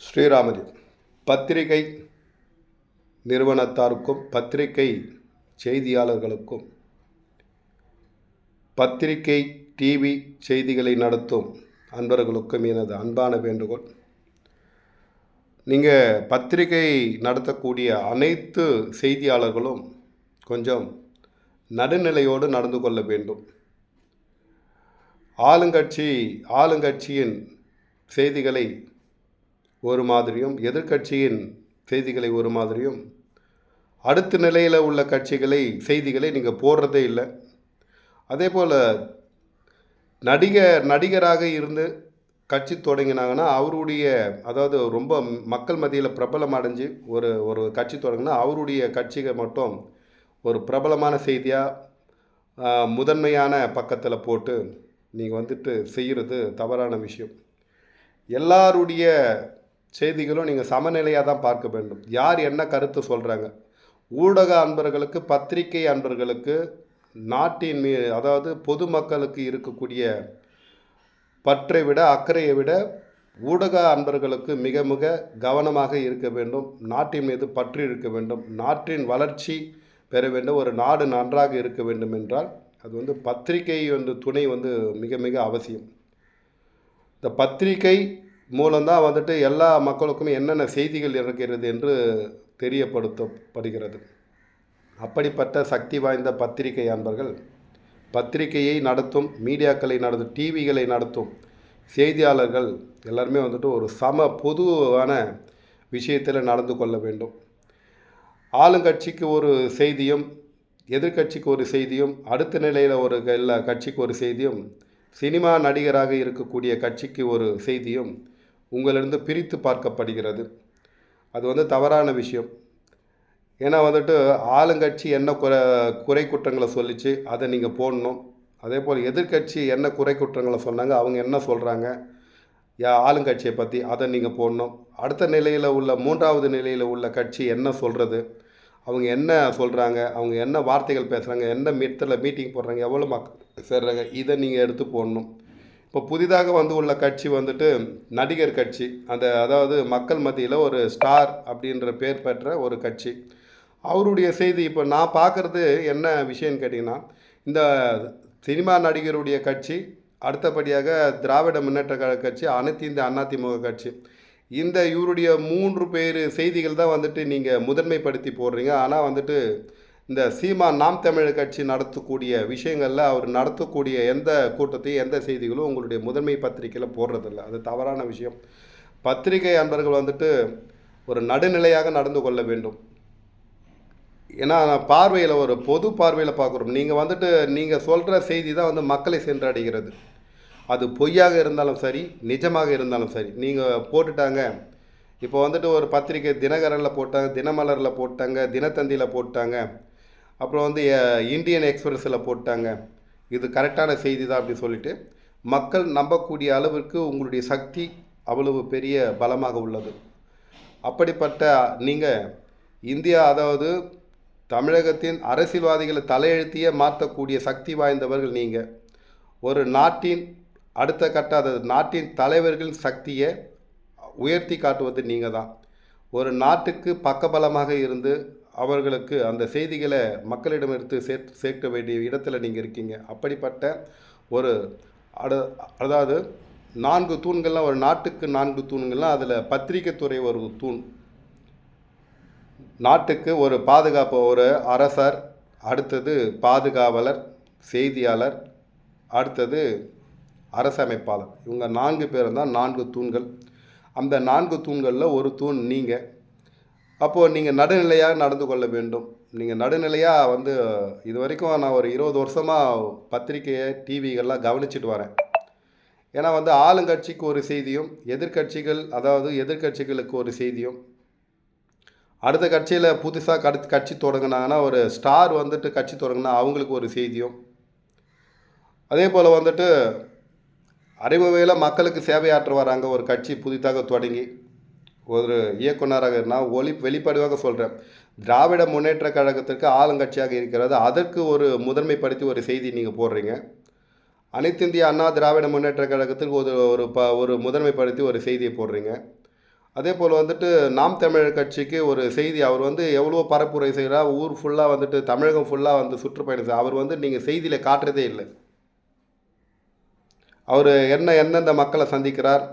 ஸ்ரீராமஜி பத்திரிகை நிறுவனத்தாருக்கும் பத்திரிகை செய்தியாளர்களுக்கும் பத்திரிகை டிவி செய்திகளை நடத்தும் அன்பர்களுக்கும் எனது அன்பான வேண்டுகோள். நீங்கள் பத்திரிகை நடத்தக்கூடிய அனைத்து செய்தியாளர்களும் கொஞ்சம் நடுநிலையோடு நடந்து கொள்ள வேண்டும். ஆளுங்கட்சியின் செய்திகளை ஒரு மாதிரியும் எதிர்கட்சியின் செய்திகளை ஒரு மாதிரியும் அடுத்த நிலையில் உள்ள செய்திகளை நீங்கள் போடுறதே இல்லை. அதே போல் நடிகராக இருந்து கட்சி தொடங்கினாங்கன்னா அவருடைய அதாவது ரொம்ப மக்கள் மத்தியில் பிரபலம் அடைஞ்சு ஒரு கட்சி தொடங்கினா அவருடைய கட்சிகள் மட்டும் ஒரு பிரபலமான செய்தியாக முதன்மையான பக்கத்தில் போட்டு நீங்கள் செய்கிறது தவறான விஷயம். எல்லாருடைய செய்திகளும் நீங்கள் சமநிலையாக தான் பார்க்க வேண்டும். யார் என்ன கருத்து சொல்கிறாங்க, ஊடக அன்பர்களுக்கு பத்திரிகை அன்பர்களுக்கு நாட்டின் அதாவது பொதுமக்களுக்கு இருக்கக்கூடிய பற்றை விட அக்கறையை விட ஊடக அன்பர்களுக்கு மிக மிக கவனமாக இருக்க வேண்டும். நாட்டின் மீது பற்று இருக்க வேண்டும். நாட்டின் வளர்ச்சி பெற வேண்டும். ஒரு நாடு நன்றாக இருக்க வேண்டும் என்றால் அது பத்திரிகை துணை மிக மிக அவசியம். இந்த பத்திரிகை மூலம்தான் எல்லா மக்களுக்கும் என்னென்ன செய்திகள் இருக்கிறது என்று தெரியப்படுத்தப்படுகிறது. அப்படிப்பட்ட சக்தி வாய்ந்த பத்திரிகை அன்பர்கள் பத்திரிகையை நடத்தும், மீடியாக்களை நடத்தும், டிவிகளை நடத்தும் செய்தியாளர்கள் எல்லாருமே ஒரு பொதுவான விஷயத்தில் நடந்து கொள்ள வேண்டும். ஆளுங்கட்சிக்கு ஒரு செய்தியும் எதிர்கட்சிக்கு ஒரு செய்தியும் அடுத்த நிலையில் எல்லா கட்சிக்கு ஒரு செய்தியும் சினிமா நடிகராக இருக்கக்கூடிய கட்சிக்கு ஒரு செய்தியும் உங்களிருந்து பிரித்து பார்க்கப்படுகிறது. அது தவறான விஷயம். ஏன்னா ஆளுங்கட்சி என்ன குறை குற்றங்களை சொல்லிச்சு அதை நீங்கள் போடணும். அதே போல் எதிர்கட்சி என்ன குறை குற்றங்களை சொன்னாங்க, அவங்க என்ன சொல்கிறாங்க ஆளுங்கட்சியை பற்றி, அதை நீங்கள் போடணும். அடுத்த நிலையில் உள்ள மூன்றாவது நிலையில் உள்ள கட்சி என்ன சொல்கிறது, அவங்க என்ன சொல்கிறாங்க, அவங்க என்ன வார்த்தைகள் பேசுகிறாங்க, என்ன மீட்டிங் போடுறாங்க, எவ்வளோ மக்கள் சேர்றாங்க, இதை நீங்கள் எடுத்து போடணும். இப்போ புதிதாக உள்ள கட்சி நடிகர் கட்சி, அதாவது மக்கள் மத்தியில் ஒரு ஸ்டார் அப்படின்ற பேர் பெற்ற ஒரு கட்சி. அவருடைய செய்தி இப்போ நான் பார்க்குறது என்ன விஷயம்னு கேட்டிங்கன்னா, இந்த சினிமா நடிகருடைய கட்சி, அடுத்தபடியாக திராவிட முன்னேற்ற கழக கட்சி, அனைத்து இந்திய அதிமுக கட்சி, இவருடைய 3 பேர் செய்திகள் தான் நீங்கள் முதன்மைப்படுத்தி போடுறீங்க. ஆனால் இந்த நாம் தமிழர் கட்சி நடத்தக்கூடிய விஷயங்களில் அவர் நடத்தக்கூடிய எந்த கூட்டத்தையும் எந்த செய்திகளும் உங்களுடைய முதன்மை பத்திரிகையில் போடுறதில்ல. அது தவறான விஷயம். பத்திரிகை அன்பர்கள் ஒரு நடுநிலையாக நடந்து கொள்ள வேண்டும். ஏன்னா பார்வையில் ஒரு பொது பார்வையில் பார்க்குறோம். நீங்கள் சொல்கிற செய்தி தான் மக்களை சென்றடைகிறது. அது பொய்யாக இருந்தாலும் சரி, நிஜமாக இருந்தாலும் சரி, நீங்கள் போட்டுட்டாங்க. இப்போ ஒரு பத்திரிகை தினகரனில் போட்டாங்க, தினமலரில் போட்டாங்க, தினத்தந்தியில் போட்டாங்க, அப்புறம் இந்தியன் எக்ஸ்பிரஸில் போட்டாங்க, இது கரெக்டான செய்தி தான் அப்படி சொல்லிவிட்டு மக்கள் நம்பக்கூடிய அளவிற்கு உங்களுடைய சக்தி அவ்வளவு பெரிய பலமாக உள்ளது. அப்படிப்பட்ட நீங்கள் இந்தியா அதாவது தமிழகத்தின் அரசியல்வாதிகளை தலையெழுத்தியே மாற்றக்கூடிய சக்தி வாய்ந்தவர்கள் நீங்கள். ஒரு நாட்டின் அடுத்த கட்ட அதாவது நாட்டின் தலைவர்கள் சக்தியை உயர்த்தி காட்டுவது நீங்கள் தான். ஒரு நாட்டுக்கு பக்கபலமாக இருந்து அவர்களுக்கு அந்த செய்திகளை மக்களிடமிருந்து சேர்க்க வேண்டிய இடத்துல நீங்கள் இருக்கீங்க. அப்படிப்பட்ட ஒரு அதாவது 4 தூண்கள்லாம், ஒரு நாட்டுக்கு 4 தூண்கள்லாம், அதில் பத்திரிகை துறை ஒரு தூண். நாட்டுக்கு ஒரு பாதுகாப்பு, ஒரு அரசர், அடுத்தது பாதுகாவலர், செய்தியாளர், அடுத்தது அரசமைப்பாளர். இவங்க 4 பேரும் தான் 4 தூண்கள். அந்த 4 தூண்களில் ஒரு தூண் நீங்கள். அப்போது நீங்கள் நடுநிலையாக நடந்து கொள்ள வேண்டும். நீங்கள் நடுநிலையாக இது வரைக்கும் நான் ஒரு 20 வருஷமாக பத்திரிகையை டிவிகள்லாம் கவனிச்சிட்டு வரேன். ஏன்னா ஆளுங்கட்சிக்கு ஒரு செய்தியும் எதிர்கட்சிகளுக்கு ஒரு செய்தியும், அடுத்த கட்சியில் புதுசாக கட்சி தொடங்கினாங்கன்னா ஒரு ஸ்டார் கட்சி தொடங்கினா அவங்களுக்கு ஒரு செய்தியும், அதே போல் அறிமுறையில் மக்களுக்கு சேவையாற்ற வராங்க ஒரு கட்சி புதிதாக தொடங்கி ஒரு இயக்குனராக நான் வெளிப்படையாக சொல்கிறேன். திராவிட முன்னேற்ற கழகத்திற்கு ஆளுங்கட்சியாக இருக்கிறது, அதற்கு ஒரு முதன்மைப்படுத்தி ஒரு செய்தி நீங்கள் போடுறீங்க. அனைத்து இந்திய அண்ணா திராவிட முன்னேற்ற கழகத்திற்கு ஒரு முதன்மைப்படுத்தி ஒரு செய்தியை போடுறீங்க. அதே போல் வந்துட்டு நாம் தமிழர் கட்சிக்கு ஒரு செய்தி, அவர் வந்து எவ்வளோ பரப்புரை செய்கிறார், ஊர் ஃபுல்லாக வந்துட்டு தமிழகம் ஃபுல்லாக வந்து சுற்றுப்பயணம் அவர் வந்து நீங்கள் செய்தியில் காட்டுறதே இல்லை. அவர் எந்தெந்த மக்களை சந்திக்கிறார்,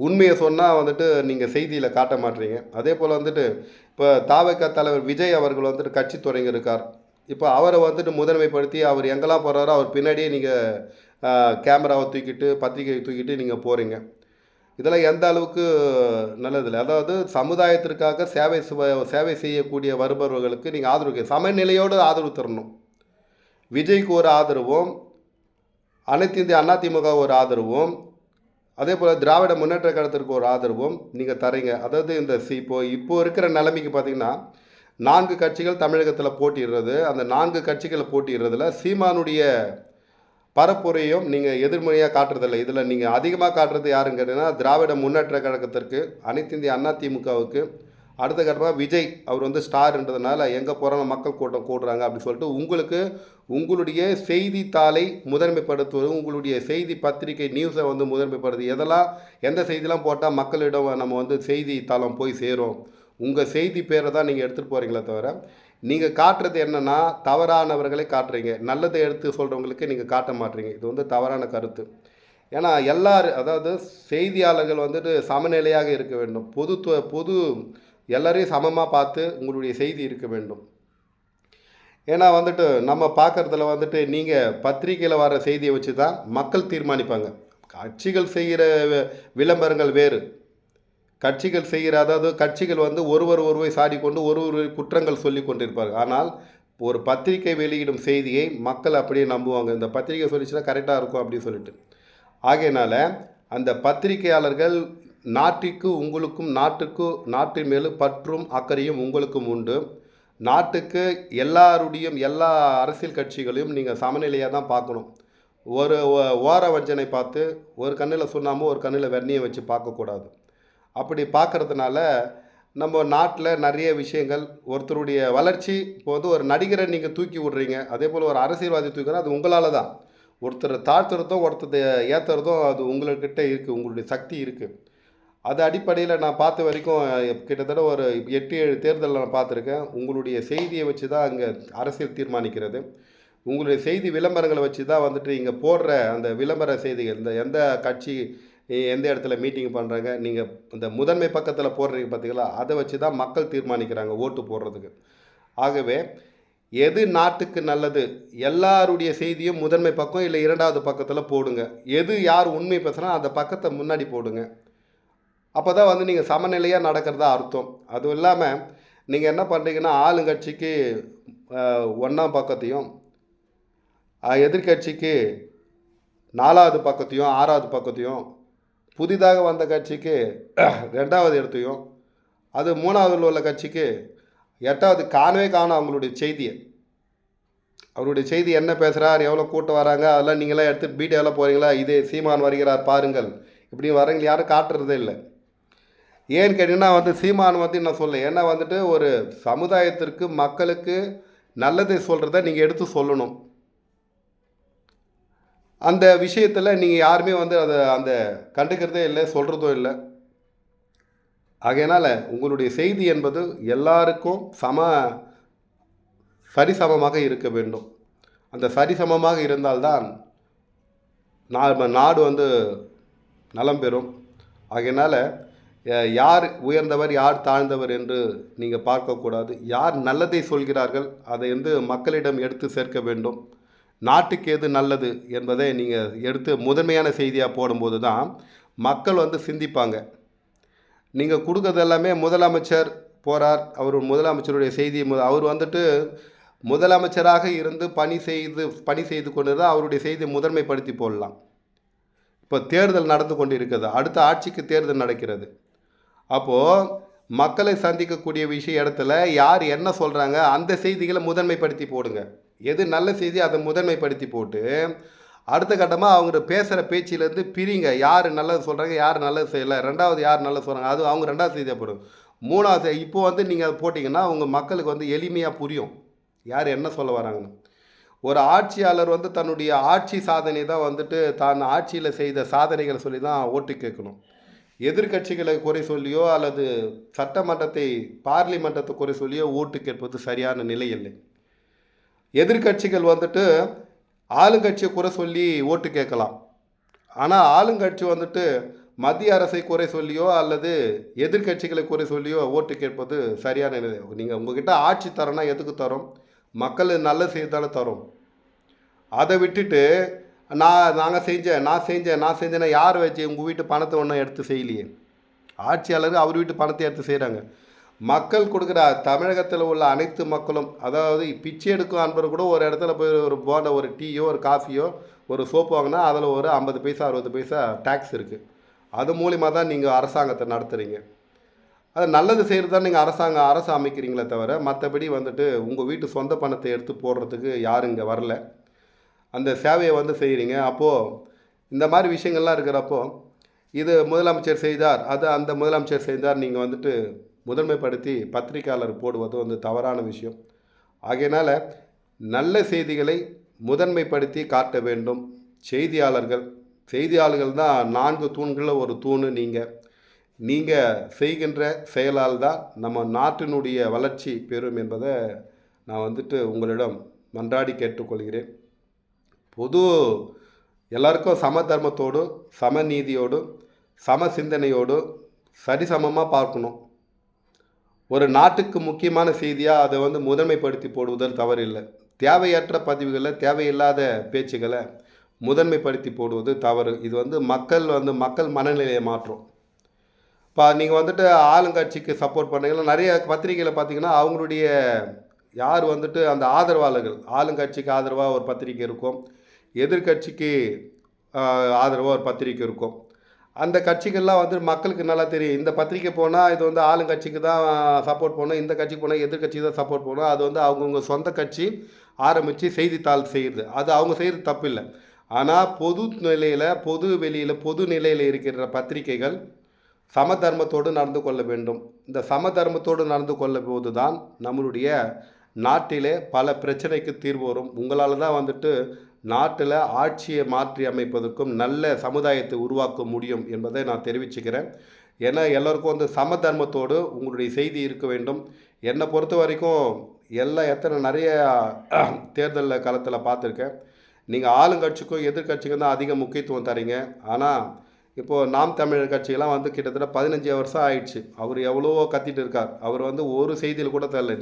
உண்மையை சொன்னால் வந்துட்டு நீங்கள் செய்தியில் காட்ட மாட்டீங்க. அதே போல் வந்துட்டு இப்போ தாவக தலைவர் விஜய் அவர்கள் வந்துட்டு கட்சி தொடங்கியிருக்கார். இப்போ அவரை வந்துட்டு முதன்மைப்படுத்தி அவர் எங்கெல்லாம் போகிறாரோ அவர் பின்னாடியே நீங்கள் கேமராவை தூக்கிட்டு பத்திரிகையை தூக்கிட்டு நீங்கள் போகிறீங்க. இதெல்லாம் எந்த அளவுக்கு நல்லதில்லை. அதாவது சமுதாயத்திற்காக சேவை செய்யக்கூடிய வருபவர்களுக்கு நீங்கள் ஆதரவு சமநிலையோடு ஆதரவு தரணும். விஜய்க்கு ஒரு ஆதரவும், அனைத்து இந்திய அதிமுக ஒரு ஆதரவும், அதே போல் திராவிட முன்னேற்ற கழகத்திற்கு ஒரு ஆதரவும் நீங்கள் தரீங்க. அதாவது இந்த இப்போ இருக்கிற நிலைமைக்கு பார்த்திங்கன்னா 4 கட்சிகள் தமிழகத்தில் போட்டிடுறது. அந்த 4 கட்சிகளை போட்டிடுறதுல சீமானுடைய பரப்புரையும் நீங்கள் எதிர்மறையாக காட்டுறதில்லை. இதில் நீங்கள் அதிகமாக காட்டுறது யாருன்னு கேட்டிங்கன்னா திராவிட முன்னேற்ற கழகத்திற்கு, அனைத்து இந்திய அதிமுகவுக்கு, அடுத்த கட்டமாக விஜய் அவர் வந்து ஸ்டார்ன்றதுனால எங்கே போகிறாங்க மக்கள் கூட்டம் கூடுறாங்க அப்படின்னு சொல்லிட்டு உங்களுடைய செய்தித்தாளை முதன்மைப்படுத்துவது, உங்களுடைய செய்தி பத்திரிகை நியூஸை வந்து முதன்மைப்படுது. எந்த செய்திலாம் போட்டால் மக்களிடம் நம்ம வந்து செய்தித்தாளம் போய் சேரும், உங்கள் செய்தி பேரை தான் நீங்கள் எடுத்துகிட்டு போகிறீங்களே தவிர நீங்கள் காட்டுறது என்னென்னா தவறானவர்களை காட்டுறீங்க. நல்லதை எடுத்து சொல்கிறவங்களுக்கு நீங்கள் காட்ட மாட்டீங்க. இது வந்து தவறான கருத்து. ஏன்னா அதாவது செய்தியாளர்கள் வந்துட்டு சமநிலையாக இருக்க வேண்டும். பொது எல்லாரையும் சமமாக பார்த்து உங்களுடைய செய்தி இருக்க வேண்டும். ஏன்னா வந்துட்டு நம்ம பார்க்குறதுல வந்துட்டு நீங்கள் பத்திரிக்கையில் வர செய்தியை வச்சு தான் மக்கள் தீர்மானிப்பாங்க. கட்சிகள் செய்கிற விளம்பரங்கள் வேறு, கட்சிகள் செய்கிற அதாவது கட்சிகள் வந்து ஒருவர் சாடிக்கொண்டு ஒரு குற்றங்கள் சொல்லி கொண்டிருப்பார்கள். ஆனால் ஒரு பத்திரிகை வெளியிடும் செய்தியை மக்கள் அப்படியே நம்புவாங்க. இந்த பத்திரிகை சொல்லிச்சுன்னா கரெக்டாக இருக்கும் அப்படின்னு சொல்லிட்டு. ஆகையினால அந்த பத்திரிகையாளர்கள் உங்களுக்கும் நாட்டின் மேலும் பற்றும் அக்கறையும் உங்களுக்கும் உண்டு. நாட்டுக்கு எல்லா அரசியல் கட்சிகளையும் நீங்கள் சமநிலையாக தான் பார்க்கணும். ஒரு ஓர வஞ்சனை பார்த்து ஒரு கண்ணில் சுண்ணாமல் ஒரு கண்ணில் வெண்ணியை வச்சு பார்க்கக்கூடாது. அப்படி பார்க்குறதுனால நம்ம நாட்டில் நிறைய விஷயங்கள், ஒருத்தருடைய வளர்ச்சி இப்போ வந்து ஒரு நடிகரை நீங்கள் தூக்கி விட்றீங்க, அதே போல் ஒரு அரசியல்வாதி தூக்கிறோம், அது உங்களால் தான். ஒருத்தர் தாழ்த்துறதும் ஒருத்தர் ஏற்றுறதும் அது உங்கள்கிட்ட இருக்குது, உங்களுடைய சக்தி இருக்குது. அது அடிப்படையில் நான் பார்த்த வரைக்கும் கிட்டத்தட்ட ஒரு 8-7 தேர்தலில் நான் பார்த்துருக்கேன். உங்களுடைய செய்தியை வச்சு தான் அங்கே அரசியல் தீர்மானிக்கிறது. உங்களுடைய செய்தி விளம்பரங்களை வச்சு தான் வந்துட்டு இங்கே போடுற அந்த விளம்பர செய்திகள், இந்த எந்த கட்சி எந்த இடத்துல மீட்டிங் பண்ணுறாங்க, நீங்கள் இந்த முதன்மை பக்கத்தில் போடுறீங்க பார்த்தீங்களா, அதை வச்சு தான் மக்கள் தீர்மானிக்கிறாங்க ஓட்டு போடுறதுக்கு. ஆகவே எது நாட்டுக்கு நல்லது, எல்லாருடைய செய்தியும் முதன்மை பக்கம் இல்லை 2வது பக்கத்தில் போடுங்க. யார் உண்மை பேசுகிறா அந்த பக்கத்தை முன்னாடி போடுங்க. அப்போ தான் வந்து நீங்கள் சமநிலையாக நடக்கிறதா அர்த்தம். அதுவும் இல்லாமல் நீங்கள் என்ன பண்ணுறீங்கன்னா ஆளுங்கட்சிக்கு 1ஆம் பக்கத்தையும், எதிர்கட்சிக்கு 4வது பக்கத்தையும் 6வது பக்கத்தையும், புதிதாக வந்த கட்சிக்கு 2வது இடத்தையும், அது 3வது உள்ள கட்சிக்கு 8வது காணும் அவங்களுடைய செய்தியை. அவருடைய செய்தி என்ன பேசுகிறார், எவ்வளோ கூட்டம் வராங்க, அதெல்லாம் நீங்களாம் எடுத்துகிட்டு வீடியோவில் போகிறீங்களா, இதே சீமான் வருகிறார் பாருங்கள், இப்படி வரவங்க யாரும் காட்டுறதே இல்லை. ஏன்னு கேட்டிங்கன்னா வந்து சீமான் வந்து நான் சொல்ல, ஏன்னா வந்துட்டு ஒரு சமுதாயத்திற்கு மக்களுக்கு நல்லதை சொல்கிறத நீங்கள் எடுத்து சொல்லணும். அந்த விஷயத்தில் நீங்கள் யாருமே வந்து அந்த கண்டுக்கிறதே இல்லை, சொல்கிறதும் இல்லை. ஆகையினால் உங்களுடைய செய்தி என்பது எல்லாருக்கும் சரிசமமாக இருக்க வேண்டும். அந்த சரிசமமாக இருந்தால்தான் நாடு வந்து நலம் பெறும். ஆகையினால் யார் உயர்ந்தவர் யார் தாழ்ந்தவர் என்று நீங்கள் பார்க்கக்கூடாது. யார் நல்லதை சொல்கிறார்கள் அதை வந்து மக்களிடம் எடுத்து சேர்க்க வேண்டும். நாட்டுக்கு எது நல்லது என்பதை நீங்கள் எடுத்து முதன்மையான செய்தியாக போடும்போது தான் மக்கள் வந்து சிந்திப்பாங்க. நீங்கள் கொடுக்கறது எல்லாமே முதலமைச்சர் போகிறார், அவர் முதலமைச்சருடைய செய்தி, அவர் வந்துட்டு முதலமைச்சராக இருந்து பணி செய்து கொண்டு தான் அவருடைய செய்தியை முதன்மைப்படுத்தி போடலாம். இப்போ தேர்தல் நடந்து கொண்டு இருக்கிறது, அடுத்த ஆட்சிக்கு தேர்தல் நடக்கிறது. அப்போது மக்களை சந்திக்கக்கூடிய இடத்துல யார் என்ன சொல்கிறாங்க அந்த செய்திகளை முதன்மைப்படுத்தி போடுங்க. எது நல்ல செய்தி அதை முதன்மைப்படுத்தி போட்டு அடுத்த கட்டமாக அவங்க பேசுகிற பேச்சிலேருந்து பிரிங்க. யார் நல்லது சொல்கிறாங்க, யார் நல்லது செய்யலை, 2வது யார் நல்லது சொல்கிறாங்க, அது அவங்க 2வது செய்தியாக போடுங்க. 3வது இப்போ வந்து நீங்கள் அதை போட்டிங்கன்னா உங்கள் மக்களுக்கு வந்து எளிமையாக புரியும் யார் என்ன சொல்ல வராங்கன்னு. ஒரு ஆட்சியாளர் வந்து தன்னுடைய ஆட்சி சாதனை தான் வந்துட்டு தான் ஆட்சியில் செய்த சாதனைகளை சொல்லி தான் ஓட்டு கேட்கணும். எதிர்க்கட்சிகளை குறை சொல்லியோ அல்லது சட்டமன்றத்தை பார்லிமெண்டத்தை குறை சொல்லியோ ஓட்டு கேட்பது சரியான நிலை இல்லை. எதிர்க்கட்சிகள் வந்துட்டு ஆளுங்கட்சியை குறை சொல்லி ஓட்டு கேட்கலாம். ஆனால் ஆளுங்கட்சி வந்துட்டு மத்திய அரசை குறை சொல்லியோ அல்லது எதிர்க்கட்சிகளை குறை சொல்லியோ ஓட்டு கேட்பது சரியான நிலை. நீங்கள் உங்ககிட்ட ஆட்சி தரோன்னா எதுக்கு தரோம்? மக்கள் நல்ல செய்தாலும் தரோம். அதை விட்டுட்டு நான் செஞ்சேன்னா யார் வச்சு உங்கள் வீட்டு பணத்தை ஒன்றும் எடுத்து செய்யலையே. ஆட்சியாளர் அவர் வீட்டு பணத்தை எடுத்து செய்கிறாங்க. மக்கள் கொடுக்குற தமிழகத்தில் உள்ள அனைத்து மக்களும், அதாவது பிச்சை எடுக்கும் அன்பர் கூட ஒரு இடத்துல போய் ஒரு போண்டா, ஒரு டீயோ ஒரு காஃபியோ ஒரு சோப்பு வாங்கினா அதில் ஒரு 50 பைசா 60 பைசா டேக்ஸ் இருக்குது. அது மூலிமா தான் நீங்கள் அரசாங்கத்தை நடத்துகிறீங்க. அது நல்லது செய்கிறது தான் நீங்கள் அரசு அமைக்கிறீங்களே தவிர, மற்றபடி வந்துட்டு உங்கள் வீட்டு சொந்த பணத்தை எடுத்து போடுறதுக்கு யாரும் இங்கே வரல. அந்த சேவையை வந்து செய்கிறீங்க. அப்போது இந்த மாதிரி விஷயங்கள்லாம் இருக்கிறப்போ, இது முதலமைச்சர் செய்தார், அந்த முதலமைச்சர் செய்தார் நீங்கள் வந்துட்டு முதன்மைப்படுத்தி பத்திரிகையாளர் போடுவது வந்து தவறான விஷயம். ஆகையினால் நல்ல செய்திகளை முதன்மைப்படுத்தி காட்ட வேண்டும். செய்தியாளர்கள் தான் 4 தூண்களில் ஒரு தூணு. நீங்கள் செய்கின்ற செயலால் தான் நம்ம நாட்டினுடைய வளர்ச்சி பெறும் என்பதை நான் வந்துட்டு உங்களிடம் மன்றாடி கேட்டுக்கொள்கிறேன். எல்லாருக்கும் சம தர்மத்தோடு, சமநீதியோடு, சம சிந்தனையோடு சரிசமமாக பார்க்கணும். ஒரு நாட்டுக்கு முக்கியமான செய்தியாக அதை வந்து முதன்மைப்படுத்தி போடுவதில் தவறில்லை. தேவையற்ற பதிவுகளை, தேவையில்லாத பேச்சுகளை முதன்மைப்படுத்தி போடுவது தவறு. இது வந்து மக்கள் மனநிலையை மாற்றும். இப்போ நீங்கள் வந்துட்டு ஆளுங்கட்சிக்கு சப்போர்ட் பண்ணுறீங்கன்னா, நிறைய பத்திரிகையில் பார்த்தீங்கன்னா அவங்களுடைய யார் வந்துட்டு அந்த ஆதரவாளர்கள், ஆளுங்கட்சிக்கு ஆதரவாக ஒரு பத்திரிக்கை இருக்கும், எதிர்கட்சிக்கு ஆதரவாக ஒரு பத்திரிக்கை இருக்கும். அந்த கட்சிகள்லாம் வந்து மக்களுக்கு நல்லா தெரியும். இந்த பத்திரிக்கை போனால் இது வந்து ஆளுங்கட்சிக்கு தான் சப்போர்ட் பண்ணணும், இந்த கட்சிக்கு போனால் எதிர்கட்சிக்கு தான் சப்போர்ட் பண்ணணும். அது வந்து அவங்கவுங்க சொந்த கட்சி ஆரம்பித்து செய்தித்தாள் செய்கிறது. அது அவங்க செய்கிறது தப்பு இல்லை. ஆனால் பொது நிலையில் இருக்கிற பத்திரிகைகள் சமதர்மத்தோடு நடந்து கொள்ள வேண்டும். இந்த சமதர்மத்தோடு நடந்து கொள்ள போது தான் நம்மளுடைய நாட்டிலே பல பிரச்சனைக்கு தீர்வு வரும். உங்களால் தான் வந்துட்டு நாட்டில் ஆட்சியை மாற்றி அமைப்பதற்கும் நல்ல சமுதாயத்தை உருவாக்க முடியும் என்பதை நான் தெரிவிச்சுக்கிறேன். ஏன்னா எல்லோருக்கும் வந்து சமதர்மத்தோடு உங்களுடைய செய்தி இருக்க வேண்டும். என்னை பொறுத்த வரைக்கும் நிறைய தேர்தல் காலத்தில் பார்த்துருக்கேன். நீங்கள் ஆளுங்கட்சிக்கும் எதிர்கட்சிக்கும் தான் அதிக முக்கியத்துவம் தரீங்க. ஆனால் இப்போது நாம் தமிழர் கட்சியெல்லாம் வந்து கிட்டத்தட்ட 15 வருஷம் ஆயிடுச்சு. அவர் எவ்வளவோ கத்திட்டு இருக்கார். அவர் வந்து ஒரு செய்தியில் கூட தரல.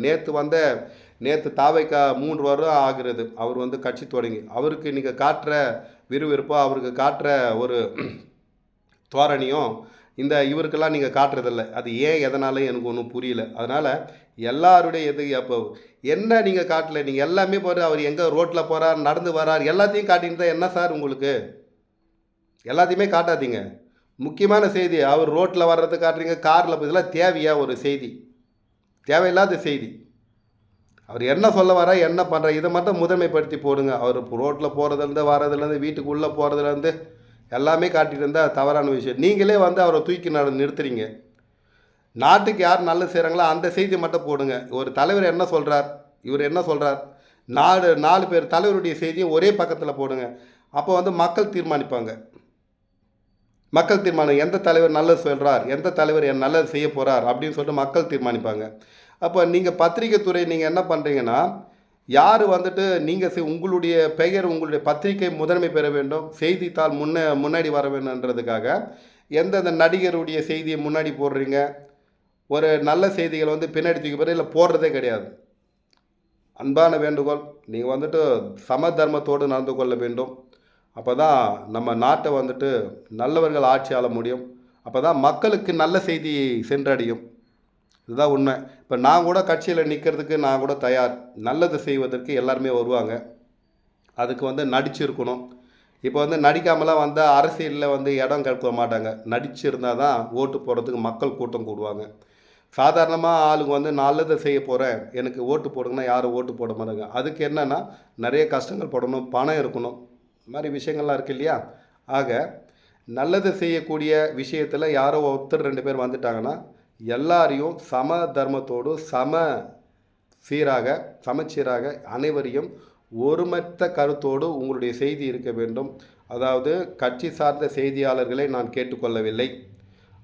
நேற்று தாவைக்கா 3 வருடம் ஆகிறது அவர் வந்து கட்சி தொடங்கி. அவருக்கு நீங்கள் காட்டுற விறுவிறுப்போ, அவருக்கு காட்டுற ஒரு தோரணியும் இவருக்கெல்லாம் நீங்கள் காட்டுறதில்ல. அது ஏன் எதனால எனக்கு ஒன்றும் புரியல. அதனால் எல்லாருடைய அப்போ என்ன நீங்கள் காட்டல, நீங்கள் எல்லாமே அவர் எங்கே ரோட்டில் போகிறார், நடந்து வரார், எல்லாத்தையும் காட்டின்னு தான் என்ன சார் உங்களுக்கு? எல்லாத்தையுமே காட்டாதீங்க. முக்கியமான செய்தி அவர் ரோட்டில் வர்றது காட்டுறீங்க, காரில் இதெல்லாம் தேவையா? ஒரு செய்தி தேவையில்லாத செய்தி. அவர் என்ன சொல்ல வர, என்ன பண்ணுற, இதை மட்டும் முதன்மைப்படுத்தி போடுங்க. அவர் ரோட்டில் போகிறதுலேருந்து வர்றதுலேருந்து வீட்டுக்குள்ளே போகிறதுலேருந்து எல்லாமே காட்டிகிட்டு இருந்தால் தவறான விஷயம். நீங்களே வந்து அவரை தூக்கி நிறுத்துறீங்க. நாட்டுக்கு யார் நல்லது செய்கிறாங்களோ அந்த செய்தி மட்டும் போடுங்க. ஒரு தலைவர் என்ன சொல்கிறார், இவர் என்ன சொல்கிறார், 4 பேர் தலைவருடைய செய்தியும் ஒரே பக்கத்தில் போடுங்க. அப்போ வந்து மக்கள் தீர்மானிப்பாங்க. எந்த தலைவர் நல்லது சொல்கிறார், எந்த தலைவர் நல்லது செய்ய போகிறார் அப்படின்னு சொல்லிட்டு மக்கள் தீர்மானிப்பாங்க. அப்போ நீங்கள் பத்திரிகை துறை நீங்கள் என்ன பண்ணுறீங்கன்னா, யார் வந்துட்டு உங்களுடைய பெயர், உங்களுடைய பத்திரிகை முதன்மை பெற வேண்டும், செய்தித்தாள் முன்னாடி வர வேண்டும்ன்றதுக்காக எந்தெந்த நடிகருடைய செய்தியை முன்னாடி போடுறீங்க. ஒரு நல்ல செய்திகள் வந்து பின்னாடி தூக்கி போகிற இல்லை, போடுறதே கிடையாது. அன்பான வேண்டுகோள், நீங்கள் வந்துட்டு சம தர்மத்தோடு நடந்து கொள்ள வேண்டும். அப்போ தான் நம்ம நாட்டை வந்துட்டு நல்லவர்கள் ஆட்சி ஆள முடியும். அப்போ தான் மக்களுக்கு நல்ல செய்தி சென்றடையும். இதுதான் உண்மை. இப்போ நான் கூட கட்சியில் நிற்கிறதுக்கு நான் கூட தயார். நல்லது செய்வதற்கு எல்லாருமே வருவாங்க. அதுக்கு வந்து நடிச்சிருக்கணும். இப்போ வந்து நடிக்காமலாம் வந்தால் அரசியலில் வந்து இடம் கேட்க மாட்டாங்க. நடிச்சிருந்தால் தான் ஓட்டு போடுறதுக்கு மக்கள் கூட்டம் கூடுவாங்க. சாதாரணமாக ஆளுங்க வந்து நல்லதை செய்ய போகிறேன், எனக்கு ஓட்டு போடுங்கன்னா யாரும் ஓட்டு போட மாட்டாங்க. அதுக்கு என்னென்னா நிறைய கஷ்டங்கள் படணும், பணம் இருக்கணும், இந்த மாதிரி விஷயங்கள்லாம் இருக்குது இல்லையா? ஆக நல்லது செய்யக்கூடிய விஷயத்தில் யாரோ ஒருத்தர் 2 பேர் வந்துட்டாங்கன்னா எல்லாரையும் சம தர்மத்தோடு சமச்சீராக அனைவரையும் ஒருமித்த கருத்தோடு உங்களுடைய செய்தி இருக்க வேண்டும். அதாவது கட்சி சார்ந்த செய்தியாளர்களை நான் கேட்டுக்கொள்ளவில்லை.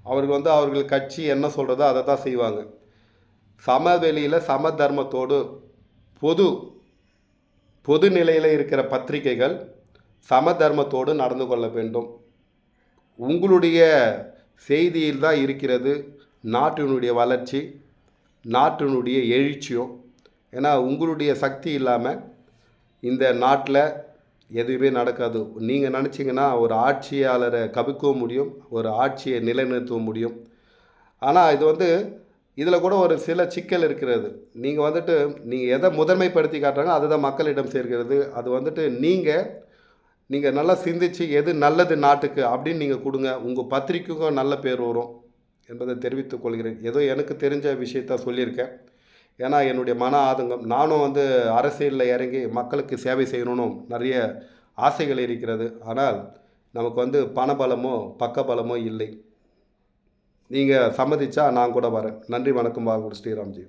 அவர்கள் வந்து அவர்கள் கட்சி என்ன சொல்கிறதோ அதை தான் செய்வாங்க. சமவெளியில் சம தர்மத்தோடு பொது பொது நிலையில் இருக்கிற பத்திரிகைகள் சம தர்மத்தோடு நடந்து கொள்ள வேண்டும். உங்களுடைய செய்தியில் தான் இருக்கிறது நாட்டினுடைய வளர்ச்சி, நாட்டினுடைய எழுச்சியும். ஏன்னா உங்களுடைய சக்தி இல்லாமல் இந்த நாட்டில் எதுவுமே நடக்காது. நீங்கள் நினச்சிங்கன்னா ஒரு ஆட்சியாளரை கவிக்கவும் முடியும், ஒரு ஆட்சியை நிலைநிறுத்தவும் முடியும். ஆனால் இது வந்து இதில் கூட ஒரு சில சிக்கல் இருக்கிறது. நீங்கள் எதை முதன்மைப்படுத்தி காட்டுறாங்க அதுதான் மக்களிடம் சேர்க்கிறது. அது வந்துட்டு நீங்கள் நல்லா சிந்திச்சு எது நல்லது நாட்டுக்கு அப்படின்னு நீங்கள் கொடுங்க. உங்கள் பத்திரிக்கைக்கும் நல்ல பேர் வரும் என்பதை தெரிவித்துக் கொள்கிறேன். ஏதோ எனக்கு தெரிஞ்ச விஷயத்த சொல்லியிருக்கேன். ஏன்னா என்னுடைய மன ஆதங்கம், நானும் வந்து அரசியலில் இறங்கி மக்களுக்கு சேவை செய்யணும்னு நிறைய ஆசைகள் இருக்கிறது. ஆனால் நமக்கு வந்து பணபலமோ பக்கபலமோ இல்லை. நீங்கள் சம்மதிச்சா நான் கூட வரேன். நன்றி, வணக்கம். வாழ்க ஸ்ரீராம்ஜி.